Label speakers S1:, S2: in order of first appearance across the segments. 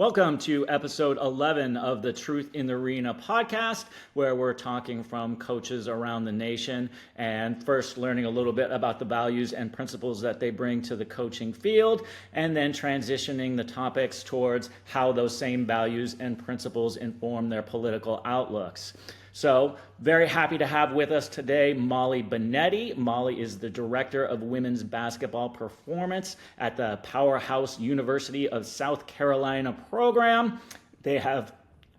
S1: Welcome to episode 11 of the Truth in the Arena podcast, where we're talking from coaches around the nation and first learning a little bit about the values and principles that they bring to the coaching field, and then transitioning the topics towards how those same values and principles inform their political outlooks. So, very happy to have with us today Molly Binetti. Molly is the Director of Women's Basketball Performance at the Powerhouse University of South Carolina program. They have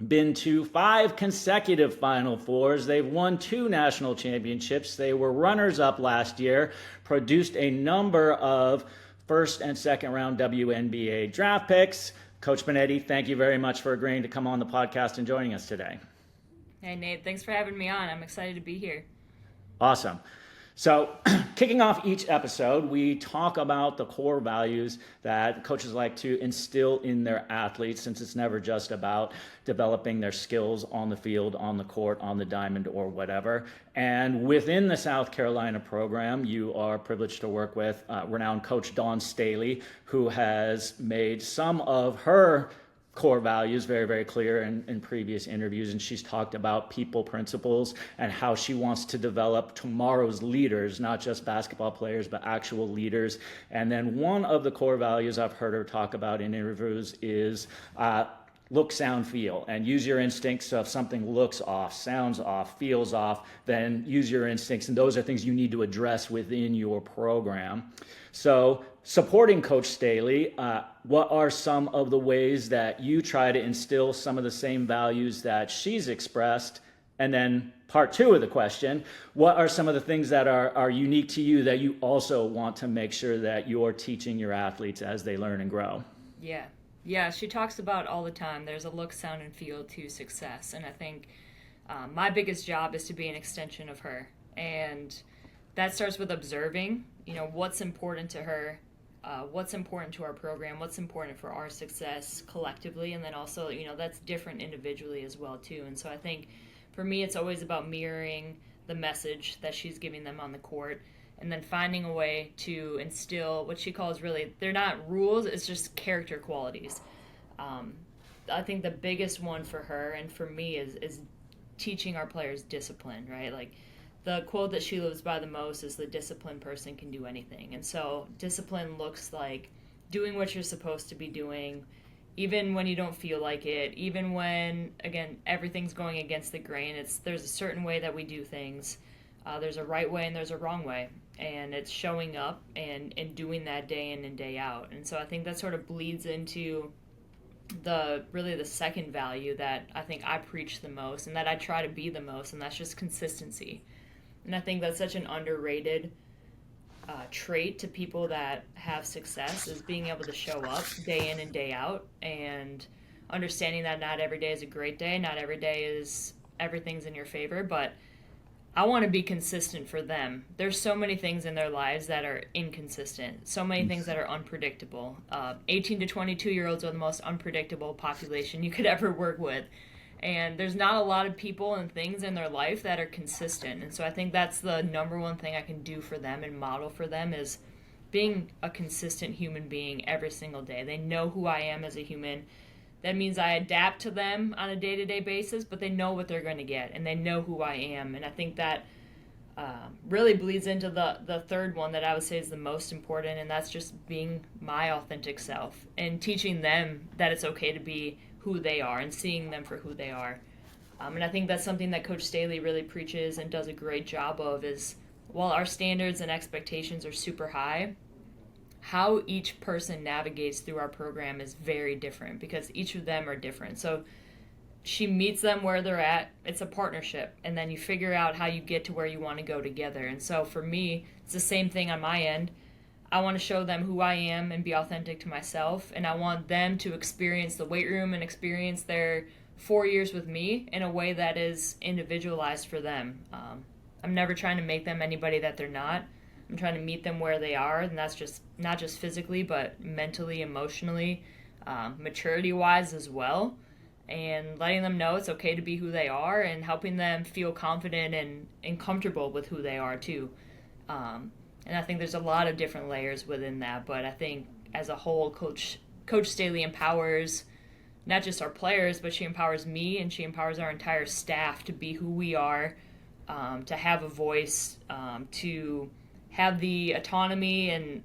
S1: been to 5 consecutive Final Fours. They've won 2 national championships. They were runners-up last year, produced a number of first and second round WNBA draft picks. Coach Binetti, thank you very much for agreeing to come on the podcast and joining us today.
S2: Hey, Nate, thanks for having me on. I'm excited to be here.
S1: Awesome. So, kicking off each episode, we talk about the core values that coaches like to instill in their athletes, since it's never just about developing their skills on the field, on the court, on the diamond, or whatever. And within the South Carolina program, you are privileged to work with renowned coach Dawn Staley, who has made some of her core values very, very clear in previous interviews, and she's talked about people principles and how she wants to develop tomorrow's leaders, not just basketball players, but actual leaders. And then one of the core values I've heard her talk about in interviews is look, sound, feel, and use your instincts. So if something looks off, sounds off, feels off, then use your instincts, and those are things you need to address within your program. So, supporting Coach Staley, what are some of the ways that you try to instill some of the same values that she's expressed? And then part 2 of the question, what are some of the things that are unique to you that you also want to make sure that you're teaching your athletes as they learn and grow?
S2: Yeah, she talks about all the time, there's a look, sound, and feel to success. And I think my biggest job is to be an extension of her. And that starts with observing, what's important to her, what's important to our program, what's important for our success collectively, and then also, that's different individually as well, too. And so I think for me, it's always about mirroring the message that she's giving them on the court, and then finding a way to instill what she calls really, they're not rules, it's just character qualities. I think the biggest one for her and for me is teaching our players discipline, right? Like, the quote that she lives by the most is the disciplined person can do anything. And so discipline looks like doing what you're supposed to be doing, even when you don't feel like it, even when, again, everything's going against the grain. There's a certain way that we do things. There's a right way and there's a wrong way. And it's showing up and doing that day in and day out. And so I think that sort of bleeds into the second value that I think I preach the most and that I try to be the most, and that's just consistency. And I think that's such an underrated trait to people that have success, is being able to show up day in and day out, and understanding that not every day is a great day, not every day is everything's in your favor, but I want to be consistent for them. There's so many things in their lives that are inconsistent, so many things that are unpredictable. 18 to 22-year-olds are the most unpredictable population you could ever work with. And there's not a lot of people and things in their life that are consistent. And so I think that's the number one thing I can do for them and model for them, is being a consistent human being every single day. They know who I am as a human. That means I adapt to them on a day-to-day basis, but they know what they're going to get, and they know who I am. And I think that really bleeds into the third one that I would say is the most important, and that's just being my authentic self and teaching them that it's okay to be who they are and seeing them for who they are. And I think that's something that Coach Staley really preaches and does a great job of, is while our standards and expectations are super high, how each person navigates through our program is very different, because each of them are different. So she meets them where they're at. It's a partnership, and then you figure out how you get to where you want to go together. And so for me, it's the same thing on my end. I want to show them who I am and be authentic to myself, and I want them to experience the weight room and experience their 4 years with me in a way that is individualized for them. I'm never trying to make them anybody that they're not. I'm trying to meet them where they are, and that's just not just physically, but mentally, emotionally, maturity-wise as well, and letting them know it's okay to be who they are, and helping them feel confident and comfortable with who they are too. And I think there's a lot of different layers within that, but I think as a whole, Coach Staley empowers not just our players, but she empowers me and she empowers our entire staff to be who we are, to have a voice, to have the autonomy and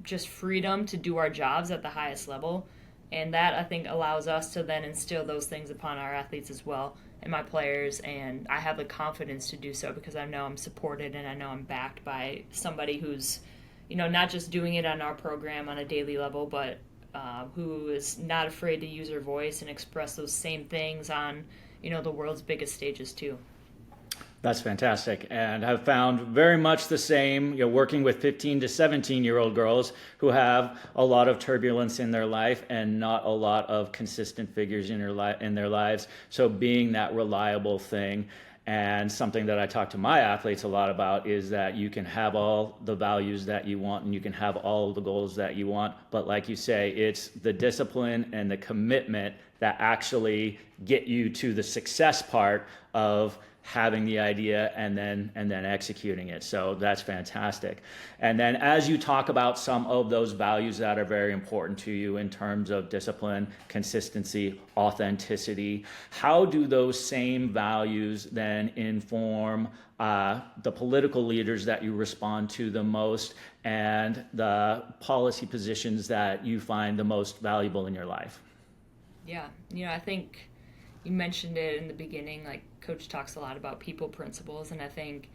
S2: just freedom to do our jobs at the highest level. And that, I think, allows us to then instill those things upon our athletes as well and my players. And I have the confidence to do so because I know I'm supported and I know I'm backed by somebody who's, not just doing it on our program on a daily level, but who is not afraid to use her voice and express those same things on, the world's biggest stages too.
S1: That's fantastic. And I've found very much the same, working with 15 to 17-year-old girls who have a lot of turbulence in their life and not a lot of consistent figures in their lives. So being that reliable thing. And something that I talk to my athletes a lot about is that you can have all the values that you want and you can have all the goals that you want. But like you say, it's the discipline and the commitment that actually get you to the success part of having the idea and then executing it. So that's fantastic. And then as you talk about some of those values that are very important to you in terms of discipline, consistency, authenticity, how do those same values then inform the political leaders that you respond to the most and the policy positions that you find the most valuable in your life?
S2: Yeah, I think you mentioned it in the beginning, like Coach talks a lot about people principles, and I think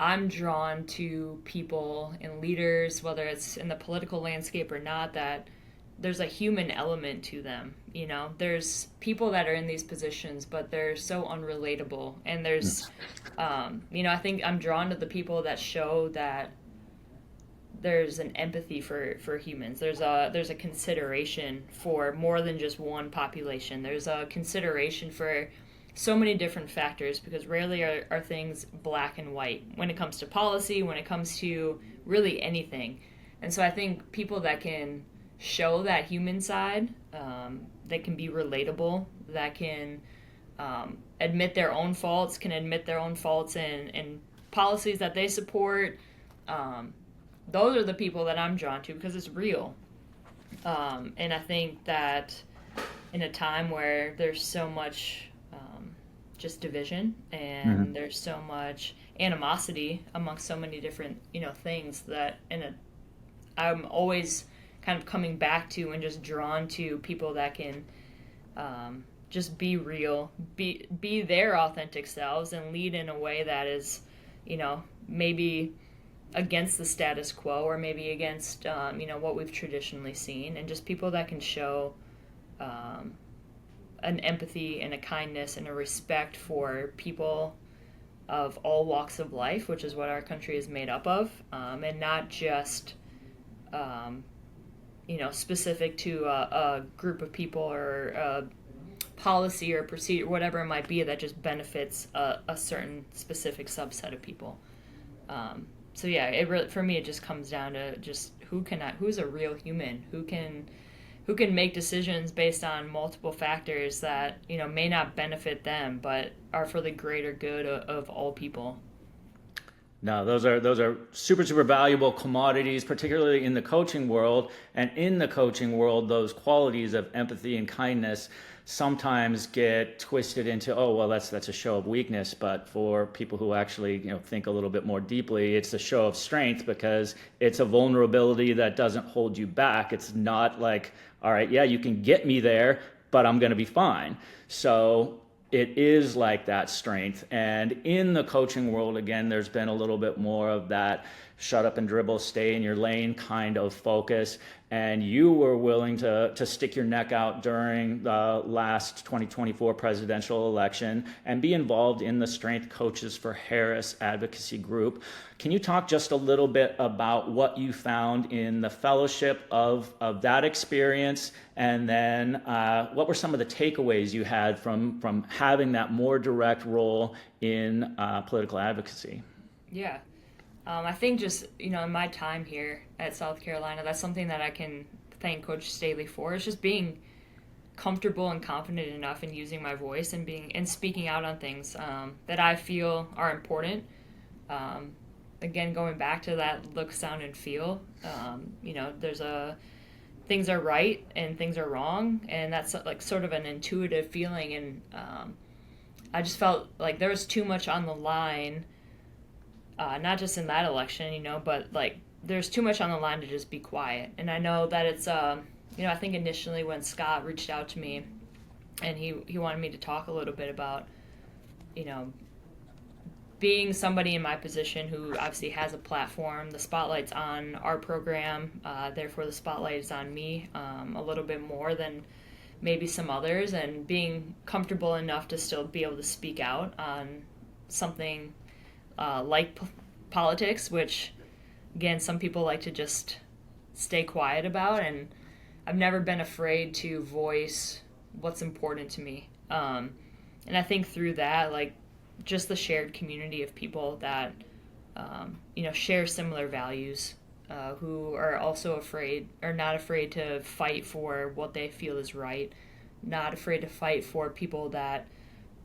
S2: I'm drawn to people and leaders, whether it's in the political landscape or not, that there's a human element to them. There's people that are in these positions, but they're so unrelatable, and there's, I think I'm drawn to the people that show that there's an empathy for humans. There's a consideration for more than just one population. There's a consideration for so many different factors because rarely are things black and white when it comes to policy, when it comes to really anything. And so I think people that can show that human side, that can be relatable, that can admit their own faults, in policies that they support, those are the people that I'm drawn to because it's real. And I think that in a time where there's so much just division and there's so much animosity amongst so many different, things that I'm always kind of coming back to and just drawn to people that can just be real, be their authentic selves and lead in a way that is, maybe against the status quo or maybe against, what we've traditionally seen, and just people that can show an empathy and a kindness and a respect for people of all walks of life, which is what our country is made up of, and not just, specific to a group of people or a policy or procedure, whatever it might be, that just benefits a certain specific subset of people. So yeah, it really, for me, it just comes down to just who's a real human, who can make decisions based on multiple factors that, may not benefit them, but are for the greater good of all people.
S1: No, those are super, super valuable commodities, particularly in the coaching world. And in the coaching world, those qualities of empathy and kindness sometimes get twisted into, oh, well, that's a show of weakness. But for people who actually, think a little bit more deeply, it's a show of strength because it's a vulnerability that doesn't hold you back. It's not like, all right, yeah, you can get me there, but I'm going to be fine. So it is like that strength. And in the coaching world, again, there's been a little bit more of that shut up and dribble, stay in your lane kind of focus. And you were willing to stick your neck out during the last 2024 presidential election and be involved in the Strength Coaches for Harris Advocacy group. Can you talk just a little bit about what you found in the fellowship of that experience? And then what were some of the takeaways you had from having that more direct role in political advocacy?
S2: Yeah. I think just, in my time here at South Carolina, that's something that I can thank Coach Staley for. It's just being comfortable and confident enough in using my voice and speaking out on things that I feel are important. Again, going back to that look, sound, and feel, there's things are right and things are wrong, and that's like sort of an intuitive feeling. And I just felt like there was too much on the line, not just in that election, but like there's too much on the line to just be quiet. And I know that it's I think initially when Scott reached out to me and he wanted me to talk a little bit about being somebody in my position who obviously has a platform, the spotlight's on our program, therefore the spotlight is on me a little bit more than maybe some others, and being comfortable enough to still be able to speak out on something like politics, which, again, some people like to just stay quiet about, and I've never been afraid to voice what's important to me. And I think through that, like, just the shared community of people that, share similar values, who are also not afraid to fight for what they feel is right, not afraid to fight for people that,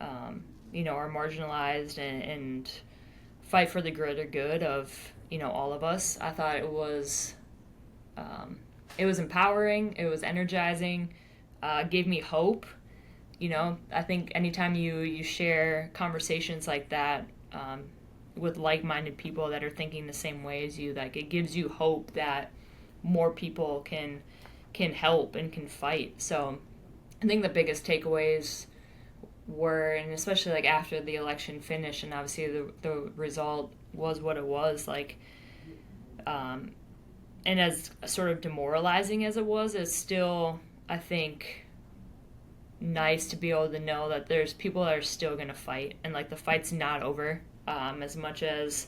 S2: are marginalized, and fight for the greater good of, all of us. I thought it was empowering, it was energizing, gave me hope. I think anytime you share conversations like that with like-minded people that are thinking the same way as you, like, it gives you hope that more people can help and can fight. So I think the biggest takeaways were, and especially like after the election finished and obviously the result was what it was, like, and as sort of demoralizing as it was, it's still, I think, nice to be able to know that there's people that are still going to fight, and like the fight's not over, as much as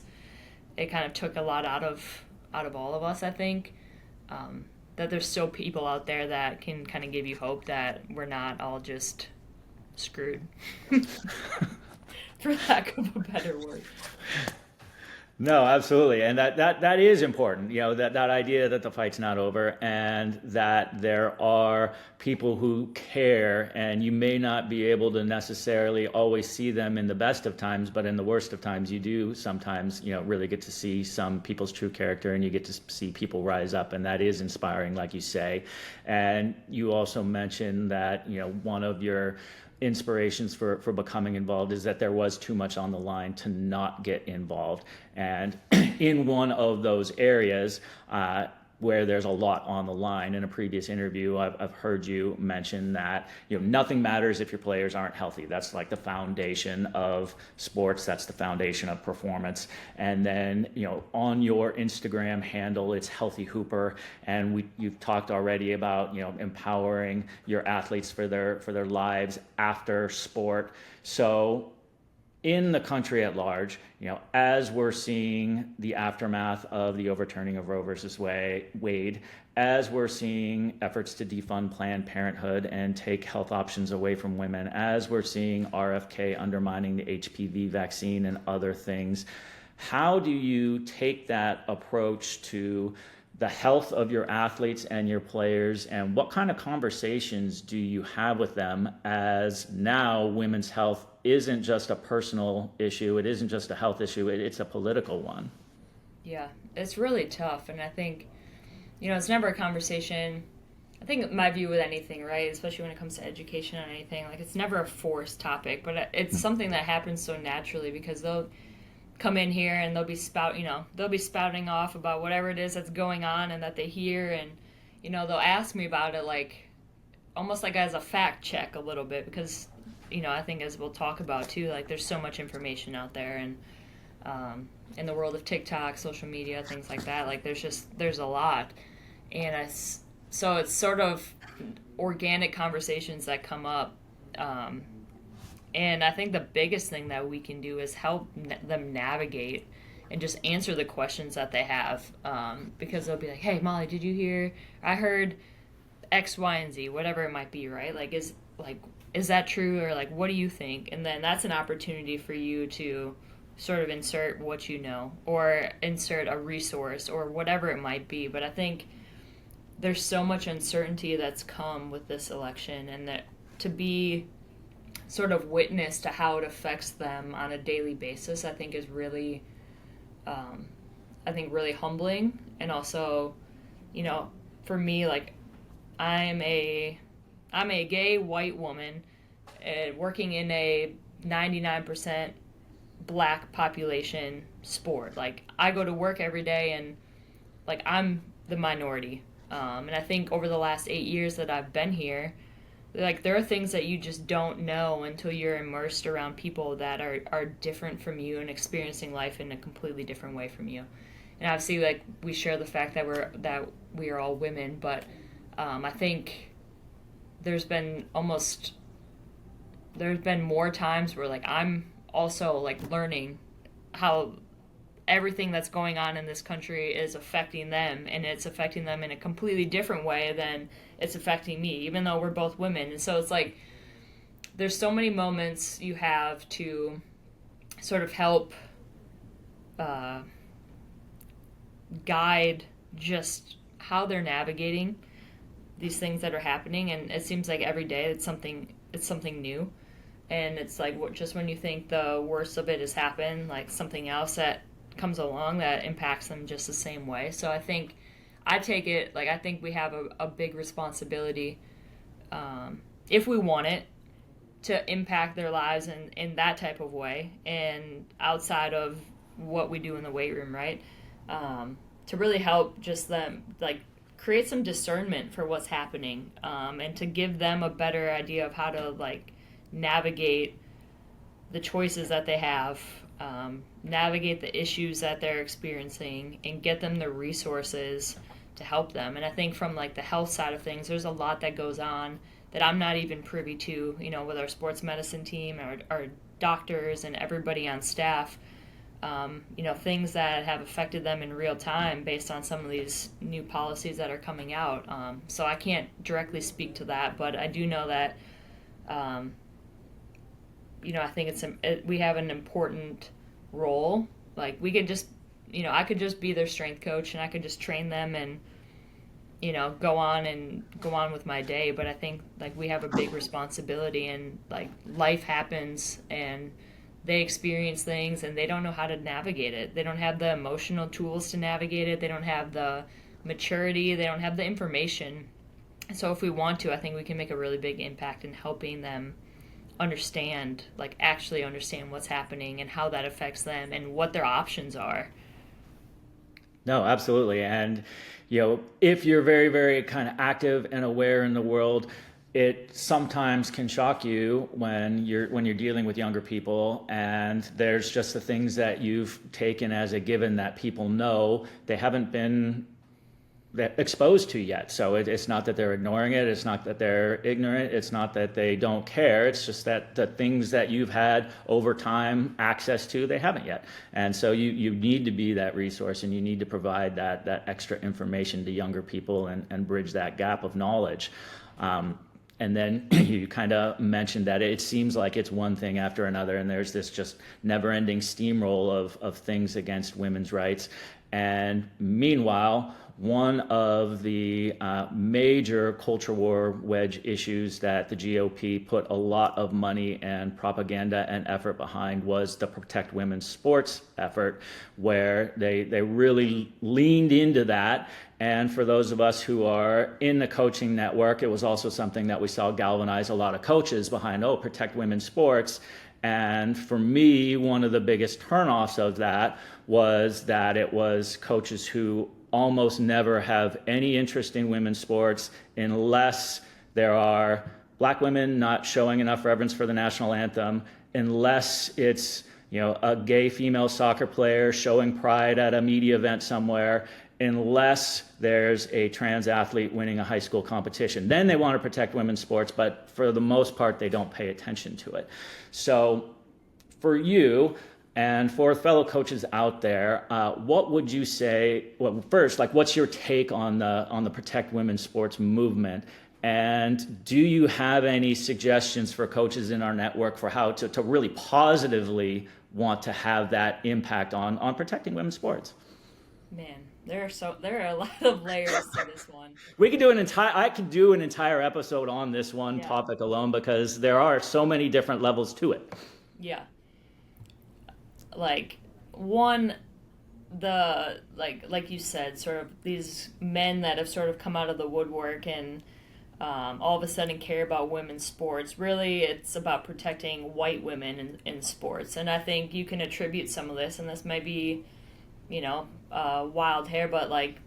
S2: it kind of took a lot out of all of us. I think that there's still people out there that can kind of give you hope that we're not all just screwed, for lack of a better word.
S1: No, absolutely. And that is important, that idea that the fight's not over, and that there are people who care, and you may not be able to necessarily always see them in the best of times, but in the worst of times you do sometimes, really get to see some people's true character, and you get to see people rise up, and that is inspiring, like you say. And you also mentioned that, one of your inspirations for becoming involved is that there was too much on the line to not get involved. And in one of those areas where there's a lot on the line, in a previous interview, I've heard you mention that nothing matters if your players aren't healthy. That's like the foundation of sports. That's the foundation of performance. And then on your Instagram handle, it's Healthy Hooper, and you've talked already about empowering your athletes for their lives after sport. So in the country at large, as we're seeing the aftermath of the overturning of Roe versus Wade, as we're seeing efforts to defund Planned Parenthood and take health options away from women, as we're seeing RFK undermining the HPV vaccine and other things, how do you take that approach to the health of your athletes and your players, and what kind of conversations do you have with them, as now women's health isn't just a personal issue, it isn't just a health issue, it's a political one?
S2: Yeah, it's really tough, and I think, it's never a conversation. I think my view with anything, right, especially when it comes to education on anything, like, it's never a forced topic, but it's something that happens so naturally, because they'll come in here and they'll be spouting off about whatever it is that's going on and that they hear, and they'll ask me about it, like, almost like as a fact check a little bit, because I think, as we'll talk about too, like, there's so much information out there, and in the world of TikTok, social media, things like that, like, there's a lot, and so it's sort of organic conversations that come up. And I think the biggest thing that we can do is help them navigate and just answer the questions that they have. Because they'll be like, hey, Molly, did you hear? I heard X, Y, and Z, whatever it might be, right? Like, is that true? Or, like, what do you think? And then that's an opportunity for you to sort of insert what you know, or insert a resource, or whatever it might be. But I think there's so much uncertainty that's come with this election, and that to be sort of witness to how it affects them on a daily basis, I think is really, really humbling. And also, for me, like, I'm a gay white woman working in a 99% black population sport. Like, I go to work every day, and like, I'm the minority. And I think over the last 8 years that I've been here, like, there are things that you just don't know until you're immersed around people that are different from you and experiencing life in a completely different way from you. And obviously, like, we share the fact that we are all women, but I think there's been more times where, like, I'm also, like, learning how everything that's going on in this country is affecting them, and it's affecting them in a completely different way than it's affecting me, even though we're both women. And so it's like there's so many moments you have to sort of help guide just how they're navigating these things that are happening. And it seems like every day it's something new. And it's like, just when you think the worst of it has happened, like, something else that comes along that impacts them just the same way. So I think I take it, like, I think we have a big responsibility, if we want it, to impact their lives in that type of way, and outside of what we do in the weight room, right? To really help just them, like, create some discernment for what's happening, and to give them a better idea of how to, like, navigate the choices that they have, navigate the issues that they're experiencing, and get them the resources to help them. And I think from, like, the health side of things, there's a lot that goes on that I'm not even privy to, with our sports medicine team, our doctors, and everybody on staff. Things that have affected them in real time based on some of these new policies that are coming out. So I can't directly speak to that, but I do know that, I think we have an important role. Like, we could just, I could just be their strength coach, and I could just train them and, go on with my day. But I think, like, we have a big responsibility, and, like, life happens, and they experience things, and they don't know how to navigate it. They don't have the emotional tools to navigate it. They don't have the maturity. They don't have the information. So if we want to, I think we can make a really big impact in helping them actually understand what's happening and how that affects them and what their options are.
S1: No, absolutely. And, if you're very, very kind of active and aware in the world, it sometimes can shock you when you're dealing with younger people, and there's just the things that you've taken as a given that people know they haven't been exposed to yet. So it's not that they're ignoring it. It's not that they're ignorant. It's not that they don't care. It's just that the things that you've had over time access to, they haven't yet. And so you need to be that resource, and you need to provide that extra information to younger people and bridge that gap of knowledge. And then you kind of mentioned that it seems like it's one thing after another, and there's this just never-ending steamroll of things against women's rights. And meanwhile, one of the major culture war wedge issues that the GOP put a lot of money and propaganda and effort behind was the Protect Women's Sports effort, where they really leaned into that. And for those of us who are in the coaching network, it was also something that we saw galvanize a lot of coaches behind, Protect Women's Sports. And for me, one of the biggest turnoffs of that was that it was coaches who almost never have any interest in women's sports unless there are black women not showing enough reverence for the national anthem, unless it's a gay female soccer player showing pride at a media event somewhere, unless there's a trans athlete winning a high school competition. Then they want to protect women's sports, but for the most part, they don't pay attention to it. So for you and for fellow coaches out there, what would you say, well, first, like, what's your take on the Protect Women's Sports movement? And do you have any suggestions for coaches in our network for how to really positively want to have that impact on protecting women's sports?
S2: Man, there are a lot of layers to this one.
S1: I could do an entire episode on this one topic alone, because there are so many different levels to it.
S2: Yeah. Like, one, like you said, sort of these men that have sort of come out of the woodwork and all of a sudden care about women's sports. Really, it's about protecting white women in sports. And I think you can attribute some of this, and this might be, wild hair, but like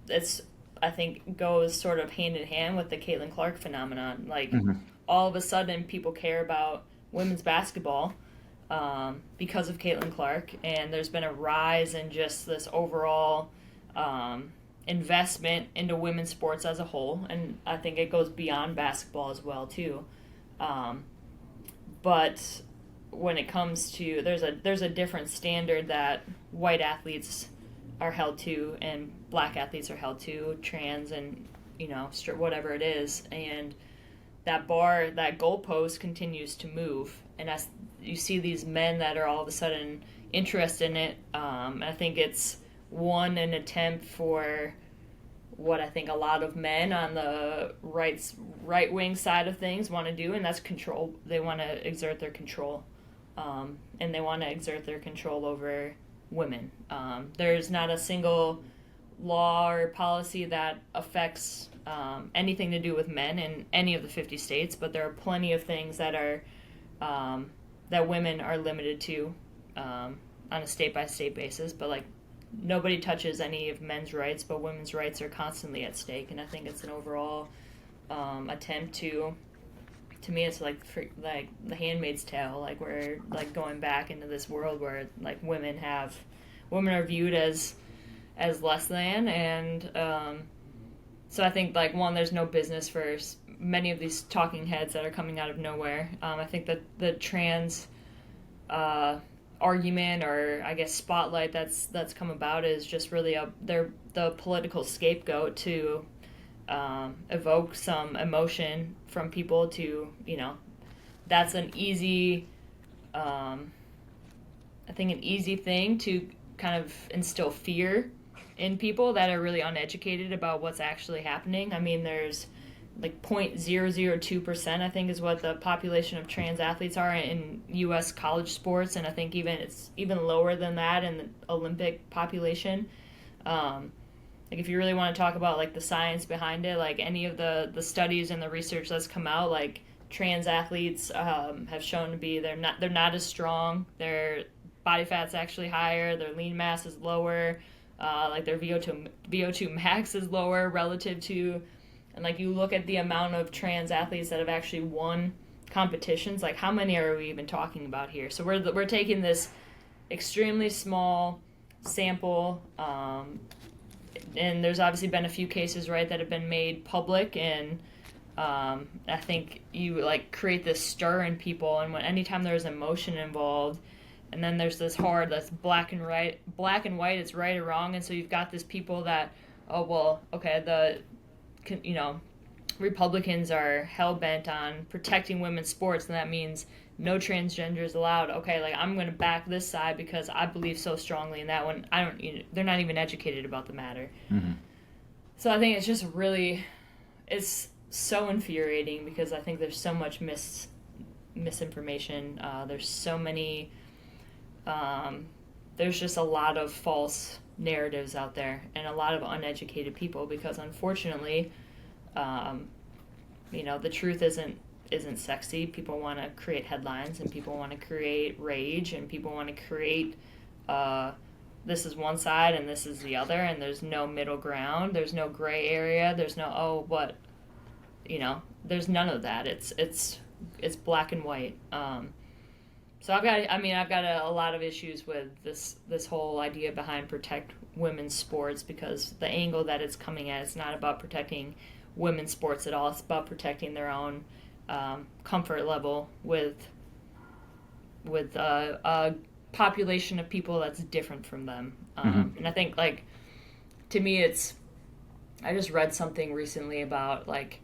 S2: it's, I think, goes sort of hand in hand with the Caitlin Clark phenomenon. Like, all of a sudden, people care about women's basketball because of Caitlin Clark, and there's been a rise in just this overall investment into women's sports as a whole, and I think it goes beyond basketball as well too. But when it comes to there's a different standard that white athletes are held to and black athletes are held to, trans and whatever it is, and that goalpost continues to move, and as you see these men that are all of a sudden interested in it, I think it's an attempt for what I think a lot of men on the right wing side of things want to do, and that's control. They want to exert their control, and they want to exert their control over women. There's not a single law or policy that affects anything to do with men in any of the 50 states, but there are plenty of things that are that women are limited to on a state-by-state basis, but like nobody touches any of men's rights, but women's rights are constantly at stake, and I think it's an overall attempt to me it's like the Handmaid's Tale, like we're like going back into this world where like women are viewed as less than, and so I think like there's no business for many of these talking heads that are coming out of nowhere. I think that the trans argument, or I guess spotlight that's come about, is just really they're the political scapegoat to evoke some emotion from people to, that's an easy I think an easy thing to kind of instill fear in people that are really uneducated about what's actually happening. I mean, there's like 0.002%, I think, is what the population of trans athletes are in U.S. college sports, and I think it's even lower than that in the Olympic population. Like if you really want to talk about like the science behind it, like any of the studies and the research that's come out, like trans athletes have shown to be they're not as strong. Their body fat's actually higher. Their lean mass is lower. Like their VO2 max is lower relative to. And like you look at the amount of trans athletes that have actually won competitions, like how many are we even talking about here? So we're taking this extremely small sample, and there's obviously been a few cases, right, that have been made public, and I think you like create this stir in people, and anytime there's emotion involved, and then there's this hard that's black and white, it's right or wrong, and so you've got this people that, oh well, okay, Republicans are hell-bent on protecting women's sports, and that means no transgenders allowed. Okay, like I'm going to back this side because I believe so strongly in that one. They're not even educated about the matter. Mm-hmm. So I think it's just really, it's so infuriating because I think there's so much misinformation. There's so many, there's just a lot of false narratives out there and a lot of uneducated people because unfortunately, the truth isn't sexy. People want to create headlines and people want to create rage and people want to create this is one side and this is the other, and there's no middle ground, there's no gray area, there's no there's none of that. It's black and white. So I've got a lot of issues with this whole idea behind protect women's sports, because the angle that it's coming at, it's not about protecting women's sports at all. It's about protecting their own comfort level with a population of people that's different from them. And I think, like, to me, I just read something recently about, like,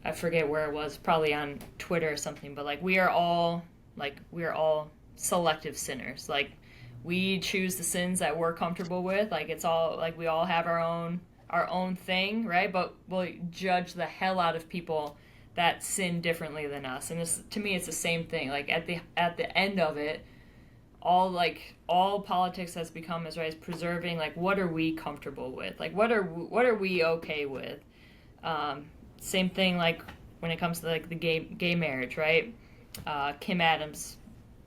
S2: I forget where it was, probably on Twitter or something, but, like, we are all selective sinners. Like, we choose the sins that we're comfortable with. Like, it's all, like, we all have our own thing, right? But we'll judge the hell out of people that sin differently than us. And to me, it's the same thing. Like, at the end of it, all politics has become is preserving, like, what are we comfortable with? Like, what are we okay with? same thing like when it comes to like the gay marriage, right? Kim Adams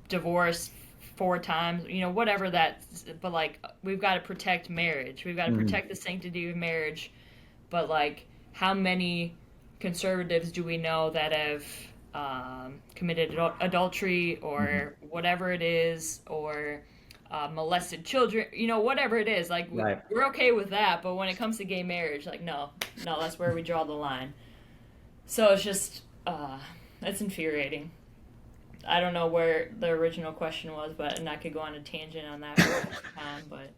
S2: divorced 4 times, whatever that. But like we've got to protect marriage. We've got to
S1: Mhm.
S2: protect the sanctity of marriage. But like, how many conservatives do we know that have committed adultery
S1: Mhm.
S2: or whatever it is, or molested children, whatever it is? Like,
S1: Right.
S2: we're okay with that, but when it comes to gay marriage, like, no, no, that's where we draw the line. So it's just, it's infuriating. I don't know where the original question was, and I could go on a tangent on that for a long time, but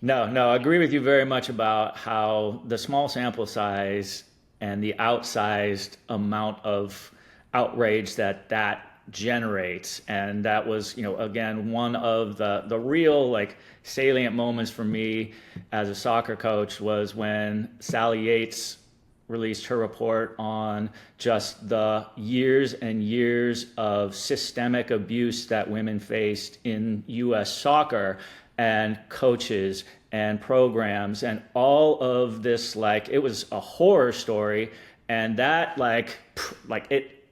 S1: No, no, I agree with you very much about how the small sample size and the outsized amount of outrage that generates. And that was, again, one of the real like salient moments for me as a soccer coach was when Sally Yates released her report on just the years and years of systemic abuse that women faced in US soccer, and coaches and programs and all of this. Like, it was a horror story. And that like it,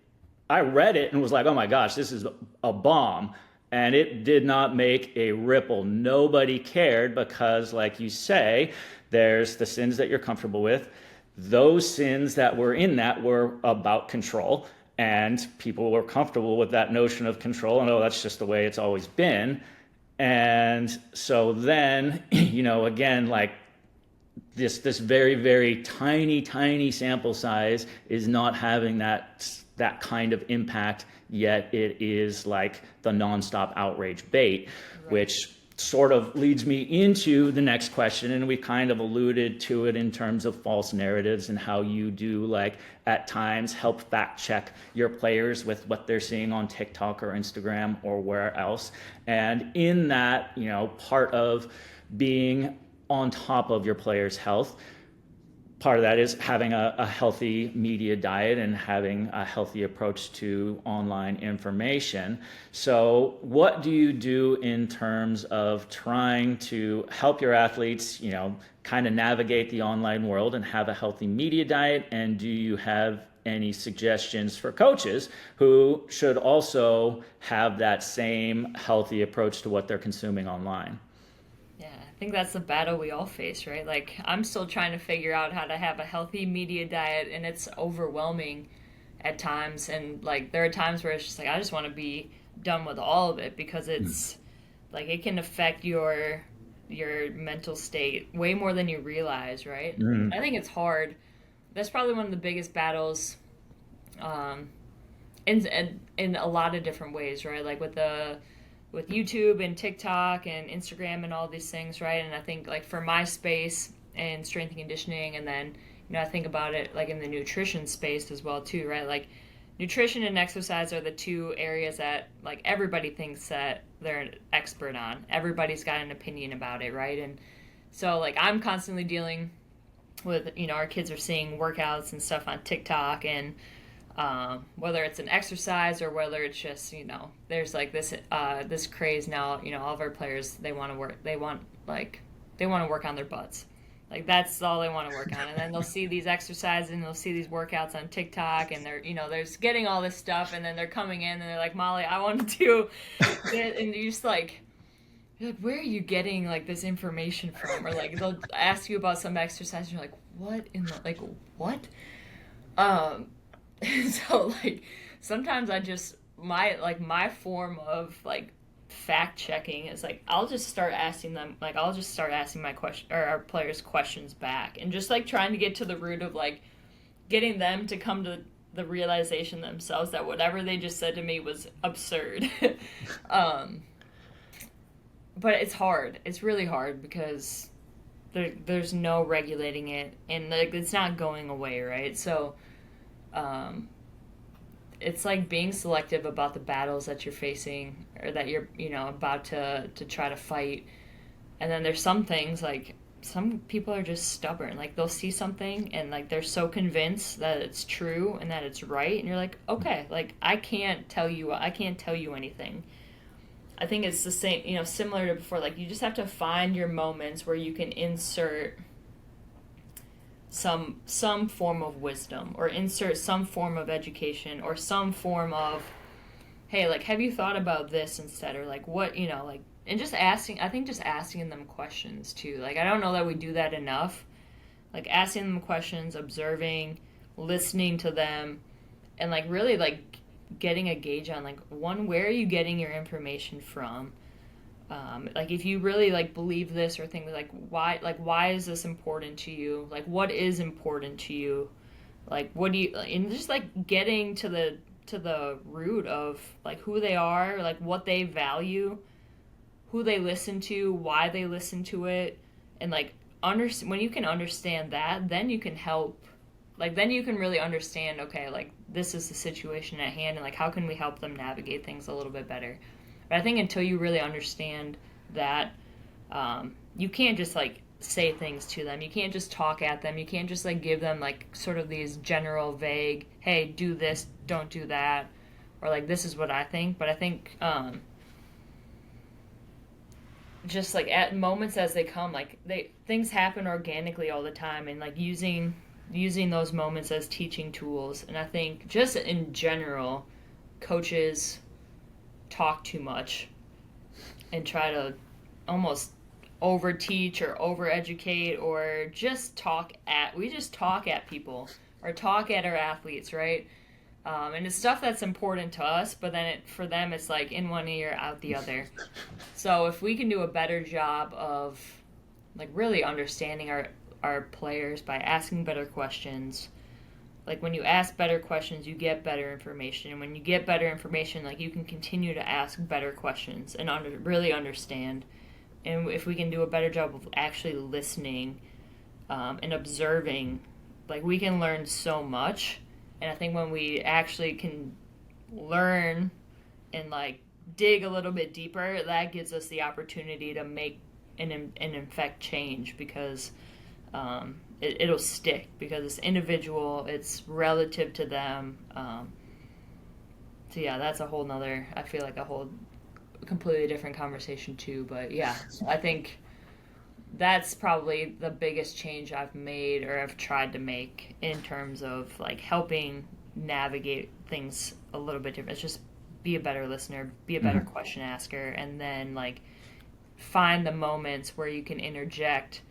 S1: I read it and was like, oh my gosh, this is a bomb. And it did not make a ripple. Nobody cared because, like you say, there's the sins that you're comfortable with. Those sins that were in that were about control. And people were comfortable with that notion of control. And, oh, that's just the way it's always been. And so then, again, like this very, very tiny sample size is not having that kind of impact, yet it is like the nonstop outrage bait,
S2: right.
S1: which sort of leads me into the next question. And we kind of alluded to it in terms of false narratives and how you do, like, at times help fact check your players with what they're seeing on TikTok or Instagram or where else. And in that, part of being on top of your players' health, part of that is having a healthy media diet and having a healthy approach to online information. So what do you do in terms of trying to help your athletes, kind of navigate the online world and have a healthy media diet? And do you have any suggestions for coaches who should also have that same healthy approach to what they're consuming online?
S2: Yeah, I think that's the battle we all face, right? Like, I'm still trying to figure out how to have a healthy media diet, and it's overwhelming at times. And, like, there are times where it's just like, I just want to be done with all of it because it's like it can affect your mental state way more than you realize, right?
S1: Mm-hmm.
S2: I think it's hard. That's probably one of the biggest battles, um, in a lot of different ways, right? Like with YouTube and TikTok and Instagram and all these things, right? And I think like for my space and strength and conditioning, and then I think about it like in the nutrition space as well too, right? Like nutrition and exercise are the two areas that like everybody thinks that they're an expert on. Everybody's got an opinion about it, right? And so like I'm constantly dealing with our kids are seeing workouts and stuff on TikTok, and whether it's an exercise or whether it's just there's like this craze now. All of our players, they want to work, they want to work on their butts, like that's all they want to work on. And then they'll see these exercises and they'll see these workouts on TikTok, and they're getting all this stuff, and then they're coming in and they're like, Molly, I want to do it. And you're like, where are you getting like this information from? Or like they'll ask you about some exercise and you're like, what in the like what um so like sometimes I just my form of like fact checking is like I'll just start asking my question or our players questions back, and just like trying to get to the root of like getting them to come to the realization themselves that whatever they just said to me was absurd. um but it's hard, it's really hard because there's no regulating it, and like it's not going away, right? So um it's like being selective about the battles that you're facing or that you're about to try to fight. And then there's some things like some people are just stubborn, like they'll see something and like they're so convinced that it's true and that it's right, and you're like, okay, like I can't tell you anything. I think it's the same, similar to before, like you just have to find your moments where you can insert some form of wisdom, or insert some form of education, or some form of, hey, like, have you thought about this instead, or like what, like, and just asking, I think just asking them questions too. Like, I don't know that we do that enough. Like, asking them questions, observing, listening to them, and like really like getting a gauge on, like, one, where are you getting your information from? Like, if you really like believe this or think, like, why is this important to you? Like, what is important to you? Like, what do you, and just like getting to the root of like who they are, like what they value, who they listen to, why they listen to it, and like when you can understand that, then you can help. Like, then you can really understand, okay, like, this is the situation at hand, and like, how can we help them navigate things a little bit better? But I think until you really understand that, you can't just like say things to them. You can't just talk at them. You can't just like give them like sort of these general, vague, hey, do this, don't do that, or like, this is what I think. But I think just like at moments as they come, like, things happen organically all the time, and like using those moments as teaching tools. And I think just in general, coaches talk too much and try to almost over teach or over educate, or just talk at people, or talk at our athletes, right? And it's stuff that's important to us, but then for them it's like in one ear out the other. So if we can do a better job of like really understanding our players by asking better questions. Like, when you ask better questions, you get better information. And when you get better information, like, you can continue to ask better questions and really understand. And if we can do a better job of actually listening and observing, like, we can learn so much. And I think when we actually can learn and like dig a little bit deeper, that gives us the opportunity to make and effect change, because it'll stick, because it's individual, it's relative to them. So yeah, that's a whole nother, I feel like a whole completely different conversation too. But yeah, I think that's probably the biggest change I've made, or I've tried to make, in terms of like helping navigate things a little bit different. It's just be a better listener, be a better question asker, and then like find the moments where you can interject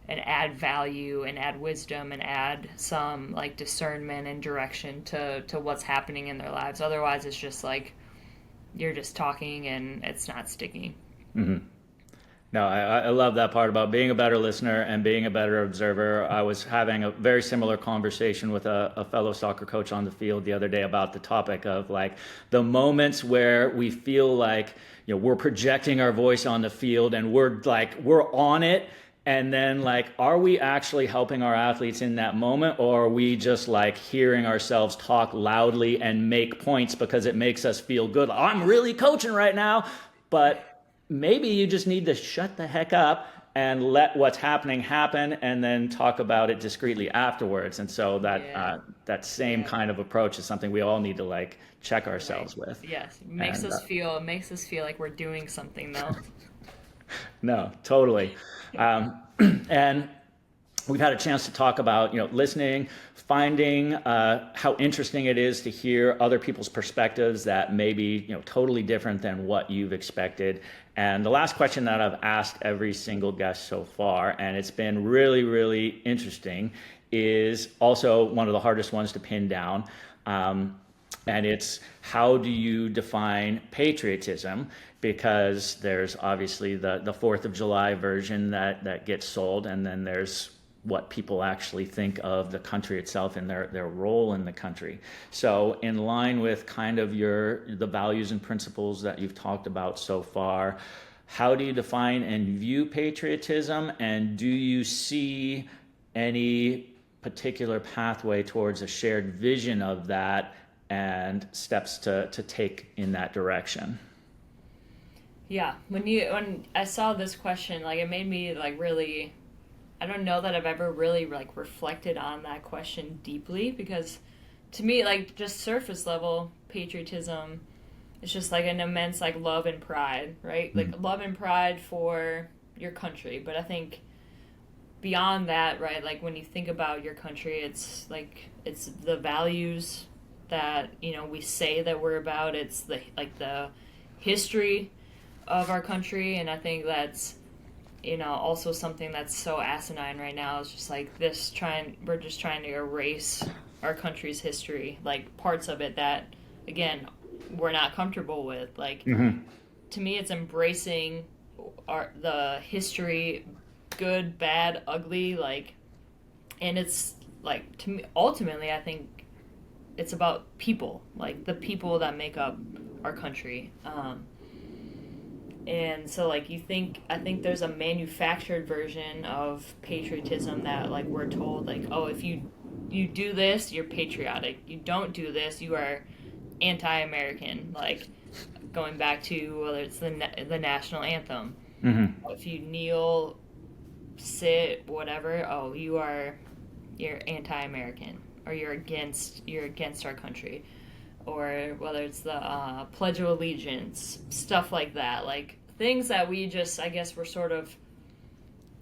S2: and add value and add wisdom and add some like discernment and direction to what's happening in their lives. Otherwise it's just like you're just talking and it's not sticking.
S1: No, I love that part about being a better listener and being a better observer. I was having a very similar conversation with a fellow soccer coach on the field the other day about the topic of like the moments where we feel like, we're projecting our voice on the field and we're on it. And then like, are we actually helping our athletes in that moment, or are we just like hearing ourselves talk loudly and make points because it makes us feel good? I'm really coaching right now, but maybe you just need to shut the heck up and let what's happening happen, and then talk about it discreetly afterwards. And so that same kind of approach is something we all need to like check ourselves with.
S2: Yes, it makes us feel like we're doing something though.
S1: No, totally. And we've had a chance to talk about, listening, finding how interesting it is to hear other people's perspectives that may be, totally different than what you've expected. And the last question that I've asked every single guest so far, and it's been really, really interesting, is also one of the hardest ones to pin down. And it's, how do you define patriotism? Because there's obviously the 4th of July version that gets sold, and then there's what people actually think of the country itself and their role in the country. So in line with kind of the values and principles that you've talked about so far, how do you define and view patriotism? And do you see any particular pathway towards a shared vision of that and steps to take in that direction?
S2: Yeah, when I saw this question, like, it made me like really, I don't know that I've ever really like reflected on that question deeply, because to me, like, just surface level patriotism, it's just like an immense like love and pride, right? Like love and pride for your country. But I think beyond that, right? Like when you think about your country, it's the values that we say that we're about. It's the history of our country, and I think that's also something that's so asinine right now is just like we're just trying to erase our country's history, like parts of it that again we're not comfortable with. Like to me, it's embracing the history, good, bad, ugly, like, and it's like to me ultimately I think it's about people, like the people that make up our country. And so like I think there's a manufactured version of patriotism that like we're told like, oh, if you do this, you're patriotic. You don't do this, you are anti-American. Like going back to whether it's the national anthem. If you kneel, sit, whatever, oh, you're anti-American, or you're against our country, or whether it's the Pledge of Allegiance, stuff like that, like things that we just, I guess, we're sort of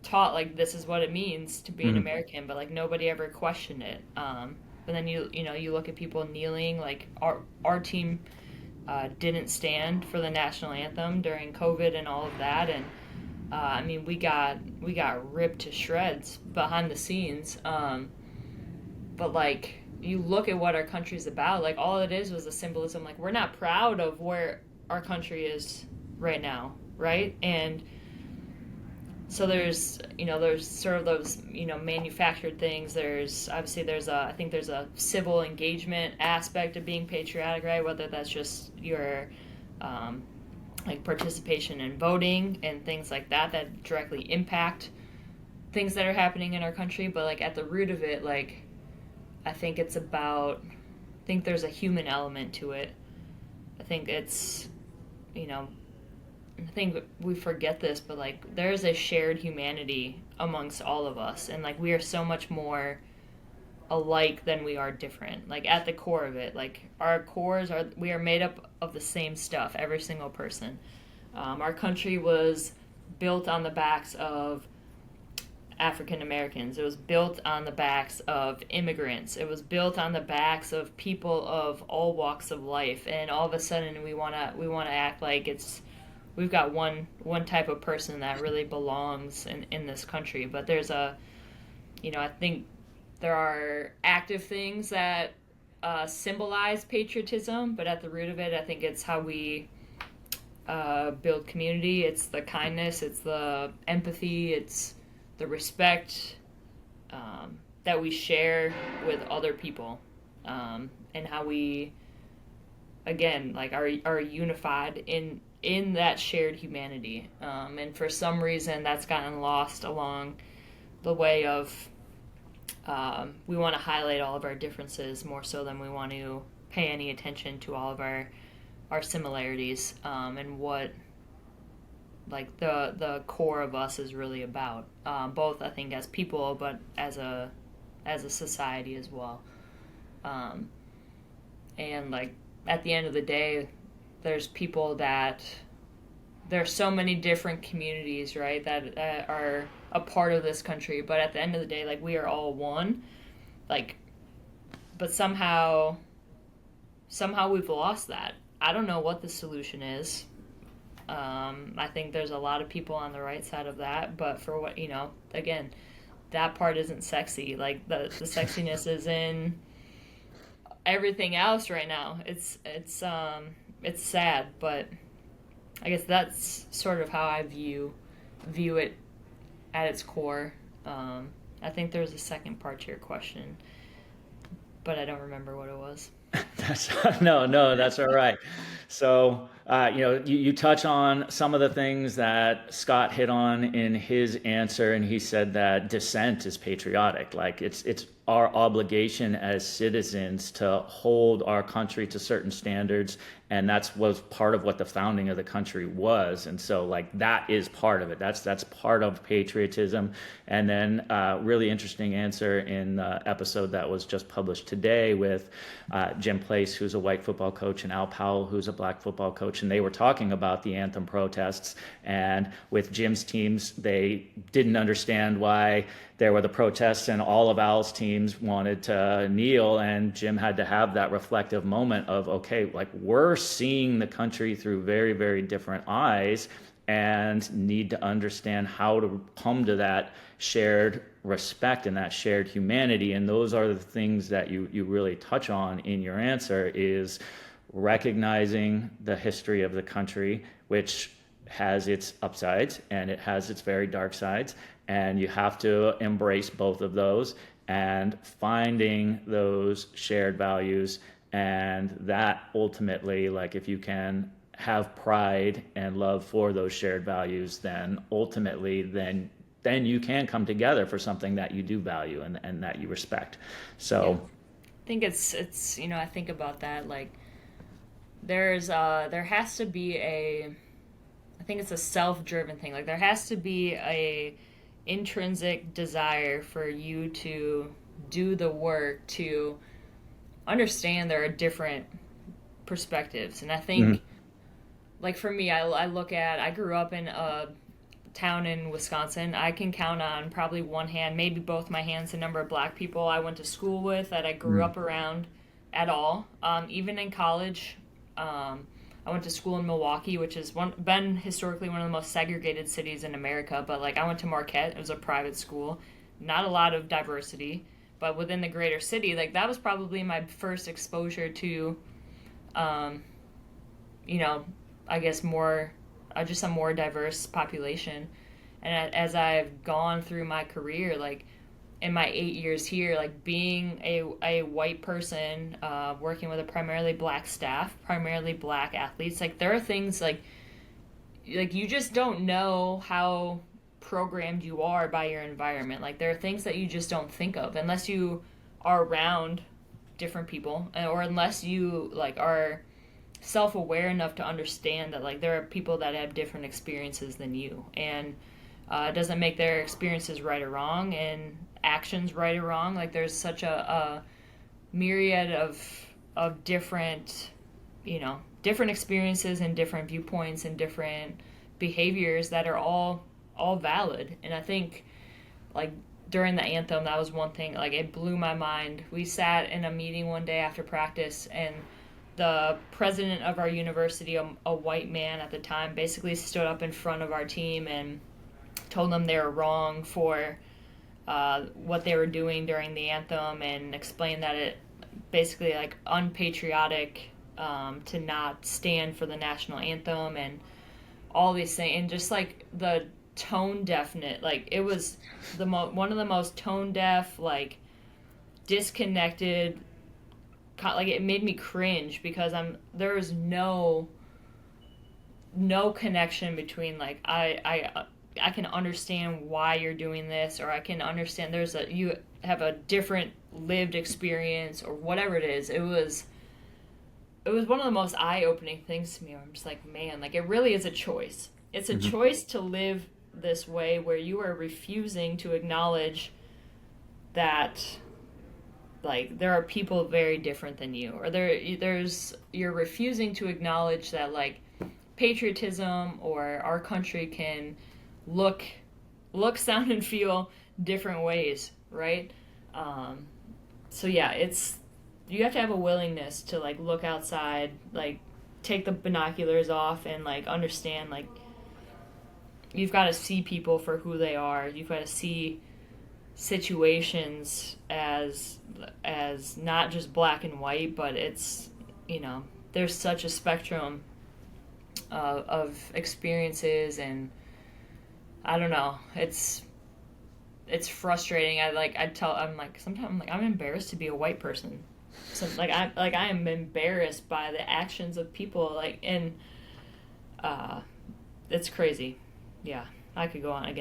S2: taught like this is what it means to be an American, but like nobody ever questioned it. But then you look at people kneeling, like our team didn't stand for the national anthem during COVID and all of that, and I mean we got ripped to shreds behind the scenes. But like you look at what our country's about, like all it is was a symbolism. Like we're not proud of where our country is right now, right? And so there's sort of those manufactured things. There's obviously I think there's a civil engagement aspect of being patriotic, right? Whether that's just your like participation in voting and things like that directly impact things that are happening in our country. But like at the root of it, like I think there's a human element to it. I think it's I think we forget this, but like there's a shared humanity amongst all of us, and like we are so much more alike than we are different. Like at the core of it, like we are made up of the same stuff, every single person. Our country was built on the backs of African Americans. It was built on the backs of immigrants. It was built on the backs of people of all walks of life. And all of a sudden, we wanna act like we've got one type of person that really belongs in this country. But there's I think there are active things that symbolize patriotism, but at the root of it, I think it's how we build community. It's the kindness. It's the empathy. It's the respect that we share with other people, and how we, again, like are unified in that shared humanity. And for some reason, that's gotten lost along the way of we want to highlight all of our differences more so than we want to pay any attention to all of our similarities, and what like the core of us is really about, both I think as people, but as a society as well. And like at the end of the day, there's so many different communities, right, that are a part of this country, but at the end of the day, like we are all one, like, but somehow we've lost that. I don't know what the solution is. I think there's a lot of people on the right side of that, but for what, again, that part isn't sexy. Like the sexiness is in everything else right now. It's sad, but I guess that's sort of how I view it at its core. I think there's a second part to your question, but I don't remember what it was.
S1: No, that's all right. So, you touch on some of the things that Scott hit on in his answer, and he said that dissent is patriotic. Like it's our obligation as citizens to hold our country to certain standards, and was part of what the founding of the country was. And so, like that is part of it. That's part of patriotism. And then, really interesting answer in the episode that was just published today with Jim Place, who's a white football coach, and Al Powell, who's a black football coach, and they were talking about the anthem protests. And with Jim's teams, they didn't understand why there were the protests, and all of Al's teams wanted to kneel, and Jim had to have that reflective moment of, okay, like, we're seeing the country through very, very different eyes, and need to understand how to come to that shared respect and that shared humanity. And those are the things that you really touch on in your answer, is recognizing the history of the country, which has its upsides and it has its very dark sides, and you have to embrace both of those and finding those shared values. And that ultimately, like, if you can have pride and love for those shared values, then ultimately then you can come together for something that you do value and that you respect. So
S2: yeah. I think it's I think about that, like, there has to be I think it's a self-driven thing. Like, there has to be a intrinsic desire for you to do the work to understand there are different perspectives. And I think, like, for me, I grew up in a town in Wisconsin. I can count on probably one hand, maybe both my hands, the number of black people I went to school with, that I grew up around at all. Even in college, I went to school in Milwaukee, which has been historically one of the most segregated cities in America. But, like, I went to Marquette. It was a private school. Not a lot of diversity. But within the greater city, like, that was probably my first exposure to, I guess just a more diverse population. And as I've gone through my career, like, in my 8 years here, like, being a white person, working with a primarily black staff, primarily black athletes, like, there are things like you just don't know how programmed you are by your environment. Like, there are things that you just don't think of unless you are around different people, or unless you, like, are self-aware enough to understand that, like, there are people that have different experiences than you, and it doesn't make their experiences right or wrong and actions right or wrong. Like, there's such a myriad of different different experiences and different viewpoints and different behaviors that are all valid. And I think, like, during the anthem, that was one thing, like, it blew my mind. We sat in a meeting one day after practice, and the president of our university, a white man at the time, basically stood up in front of our team and told them they were wrong for what they were doing during the anthem, and explained that it basically, like, unpatriotic to not stand for the national anthem and all these things. And just, like, the tone deafness, like, it was one of the most tone deaf, like, disconnected, like, it made me cringe, because there was no connection between, like, I can understand why you're doing this, or I can understand you have a different lived experience, or whatever it is. It was one of the most eye-opening things to me. I'm just like, man, like, it really is a choice. It's a choice to live this way, where you are refusing to acknowledge that, like, there are people very different than you, or you're refusing to acknowledge that, like, patriotism or our country can look, sound, and feel different ways, right? So yeah, you have to have a willingness to, like, look outside, like, take the binoculars off, and, like, understand, like, you've got to see people for who they are. You've got to see situations as not just black and white, but it's, there's such a spectrum of experiences, and I don't know, it's frustrating. Sometimes I'm embarrassed to be a white person. So, I am embarrassed by the actions of people, like, and it's crazy. Yeah, I could go on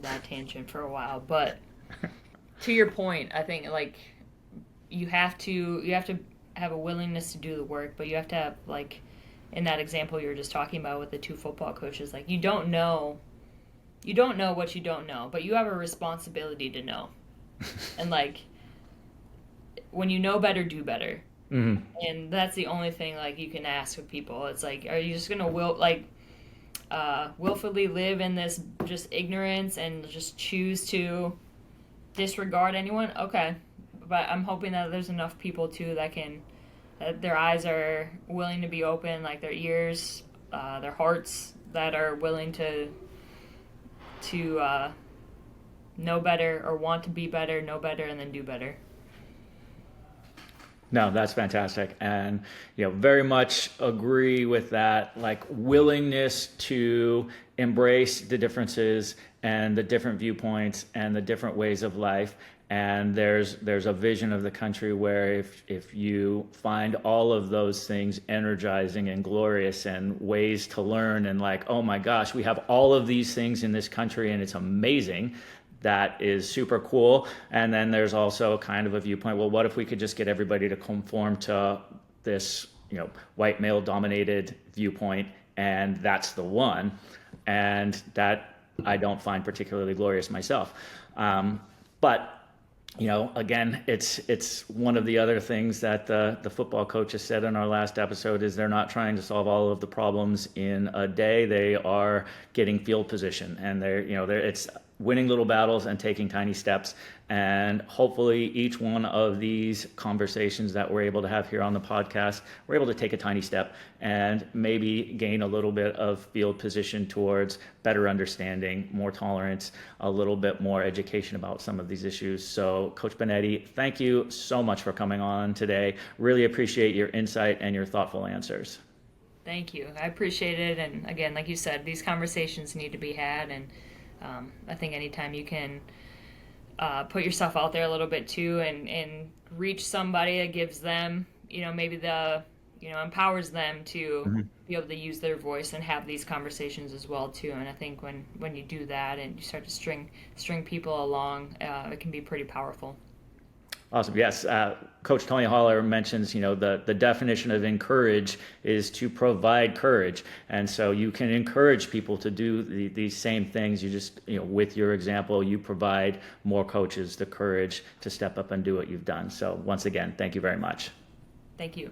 S2: that tangent for a while, but to your point, I think, like, you have to have a willingness to do the work, but you have to have, like, in that example you were just talking about with the two football coaches, like, you don't know what you don't know, but you have a responsibility to know. And, like, when you know better, do better. And that's the only thing like you can ask of people. It's like, are you just gonna willfully live in this just ignorance and just choose to disregard anyone? Okay, but I'm hoping that there's enough people too that their eyes are willing to be open, like their ears, their hearts that are willing to know better or want to be better, know better, and then do better.
S1: No, that's fantastic. And, very much agree with that, like willingness to embrace the differences and the different viewpoints and the different ways of life. And there's a vision of the country where if you find all of those things energizing and glorious and ways to learn and like, oh my gosh, we have all of these things in this country and it's amazing. That is super cool. And then there's also kind of a viewpoint, well, what if we could just get everybody to conform to this, white male dominated viewpoint, and that's the one. And that I don't find particularly glorious myself. But again, it's one of the other things that the football coaches said in our last episode is they're not trying to solve all of the problems in a day. They are getting field position, and it's winning little battles and taking tiny steps. And hopefully each one of these conversations that we're able to have here on the podcast, we're able to take a tiny step and maybe gain a little bit of field position towards better understanding, more tolerance, a little bit more education about some of these issues. So Coach Binetti, thank you so much for coming on today. Really appreciate your insight and your thoughtful answers.
S2: Thank you. I appreciate it. And again, like you said, these conversations need to be had. And I think anytime you can put yourself out there a little bit too and reach somebody that gives them, maybe empowers them to be able to use their voice and have these conversations as well too. And I think when you do that and you start to string people along, it can be pretty powerful.
S1: Awesome. Yes. Coach Tony Holler mentions, the definition of encourage is to provide courage. And so you can encourage people to do these same things. You just, with your example, you provide more coaches the courage to step up and do what you've done. So once again, thank you very much.
S2: Thank you.